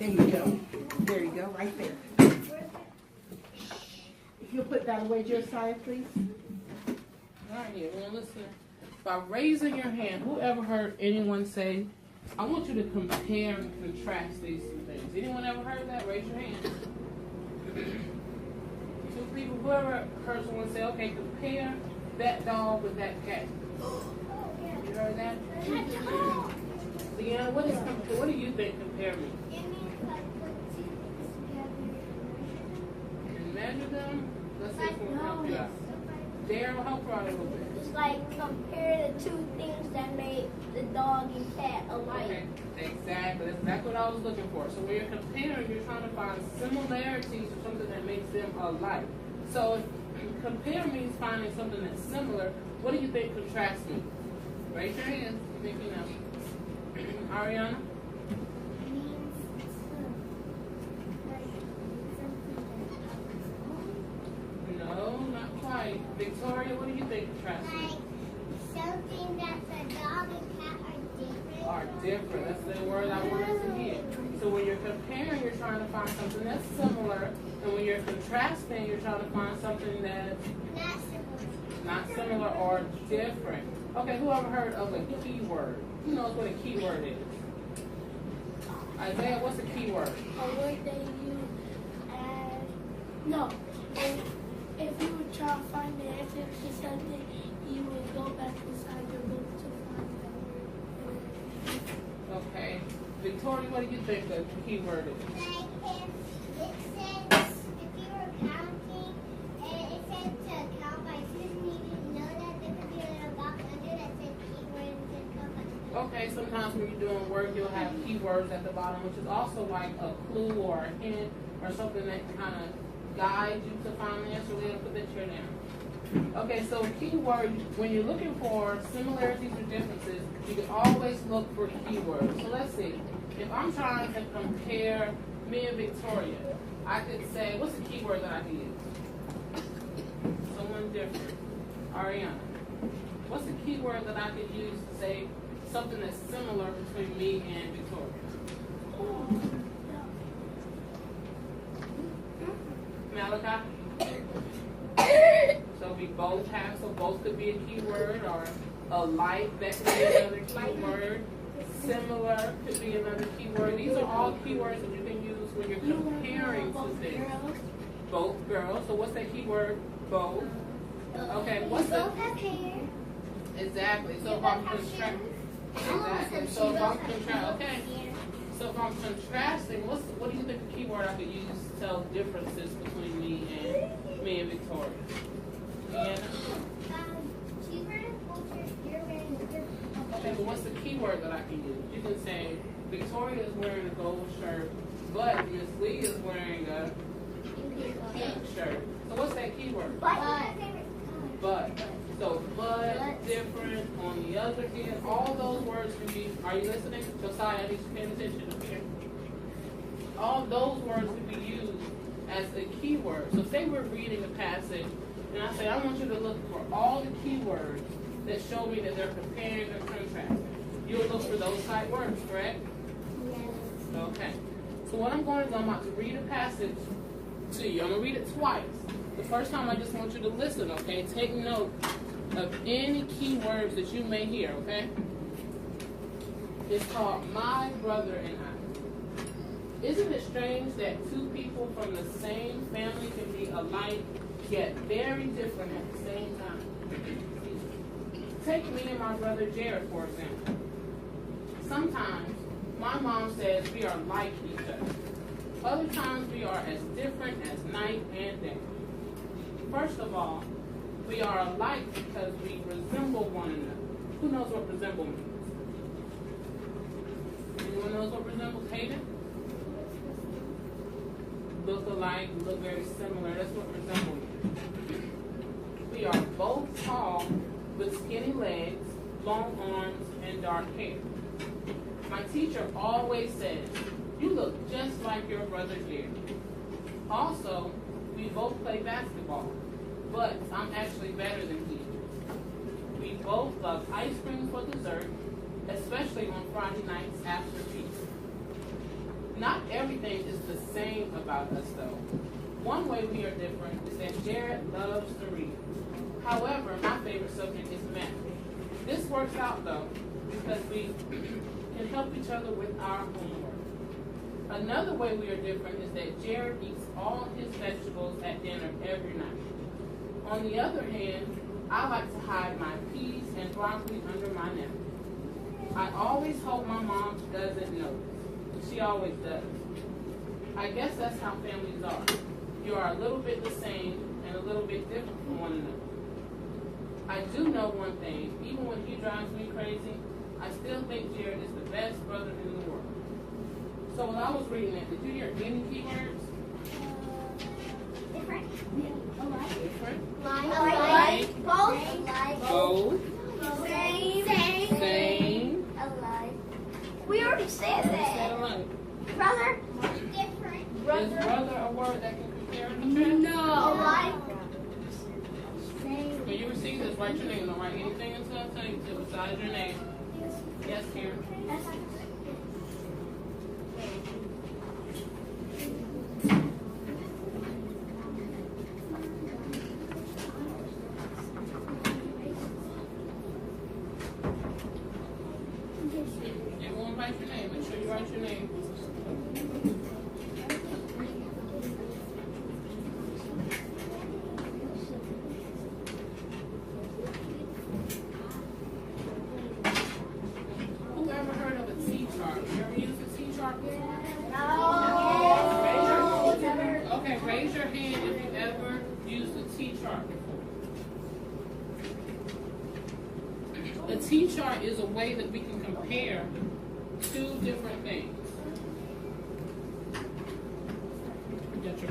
There you go. There you go, right there. If you'll put that away, Josiah, please. All right, everyone, listen. By raising your hand, whoever heard anyone say, I want you to compare and contrast these two things. Anyone ever heard that? Raise your hand. Two people, whoever heard someone say, okay, compare that dog with that cat. You heard that? Leanna, what do you think compare me? It means like put two things together And measure them? Let's see if we can help you out. Daryl, help her out a little bit. It's like compare the two things that made the dog and cat alike. Okay, exactly. That's exactly what I was looking for. So when you're comparing, you're trying to find similarities or something that makes them alike. So if compare means finding something that's similar, what do you think contrasts means? Raise your hand. You think you know. Ariana? No, not quite. Victoria, what do you think contrasts means? Something that the dog and cat Are different. That's the word I want us to hear. So when you're comparing, you're trying to find something that's similar, and when you're contrasting, you're trying to find something that's not similar or different. Okay, whoever heard of a keyword? Who knows what a keyword is? Isaiah, what's a keyword? A word they use as no. If you would try to find the answer to something, you would go back inside your book to find that word. Okay. Victoria, what do you think the keyword is? Like if it says, if you were counting, and it said to count by twos, and you didn't know that, there could be a little box under that said keyword and said count by twos. Okay, sometimes when you're doing work, you'll have keywords at the bottom, which is also like a clue or a hint or something that kind of guides you to find the answer. We'll put that chair down. Okay, so keyword, when you're looking for similarities or differences, you can always look for keywords. So let's see. If I'm trying to compare me and Victoria, I could say, what's the keyword that I could use? Someone different. Ariana. What's the keyword that I could use to say something that's similar between me and Victoria? Malachi? So we both have, so both could be a keyword, or alike, that could be another keyword. Similar could be another keyword. These are all keywords that you can use when you're comparing two things. Both girls. So what's that keyword? Both. Okay, what's the... Both have hair. Exactly. So if I'm contrasting... Exactly. So if I'm contrasting... Okay. So if I'm contrasting, what do you think the keyword I could use to tell differences between me and Victoria? Yeah. Okay, but what's the keyword that I can use? You can say Victoria is wearing a gold shirt, but Miss Lee is wearing a pink shirt. So what's that keyword? But. So but, different, on the other hand, all those words can be, are you listening? Josiah, I need you to pay attention up here. All those words can be used as a keyword. So say we're reading a passage, and I say, I want you to look for all the keywords that show me that they're comparing or contrasting. You'll look for those type words, correct? Yes. Okay. So what I'm going to do, I'm about to read a passage to you. I'm going to read it twice. The first time I just want you to listen, okay? Take note of any keywords that you may hear, okay? It's called My Brother and I. Isn't it strange that two people from the same family can be alike, yet very different at the same time? Take me and my brother Jared, for example. Sometimes my mom says we are like each other. Other times we are as different as night and day. First of all, we are alike because we resemble one another. Who knows what resemble means? Anyone knows what resemble? Hayden? Look alike, look very similar. That's what resemble means. We are both tall with skinny legs, long arms, and dark hair. My teacher always says, you look just like your brother Jerry. Also, we both play basketball, but I'm actually better than he is. We both love ice cream for dessert, especially on Friday nights after pizza. Not everything is the same about us though. One way we are different is that Jared loves to read. However, my favorite subject is math. This works out though, because we can help each other with our homework. Another way we are different is that Jared eats all his vegetables at dinner every night. On the other hand, I like to hide my peas and broccoli under my napkin. I always hope my mom doesn't notice. She always does. I guess that's how families are. You are a little bit the same and a little bit different from one another. I do know one thing. Even when he drives me crazy, I still think Jared is the best brother in the world. So when I was reading it, did you hear any keywords? Different. Different. Alike. Both. Both. Same. Same. Alike. We already said Said that. alike. Brother. Different. Is brother a word that can compare and contrast? No. Alike. When you receive this, write your name. Don't write anything until I tell you to besides your name. Yes, Karen. Everyone write your name. Make sure you write your name. Who ever heard of a T-chart? You ever used a T-chart before? Okay, raise your hand if you ever used a T-chart before. A T-chart is a way that we can compare two different things. Get your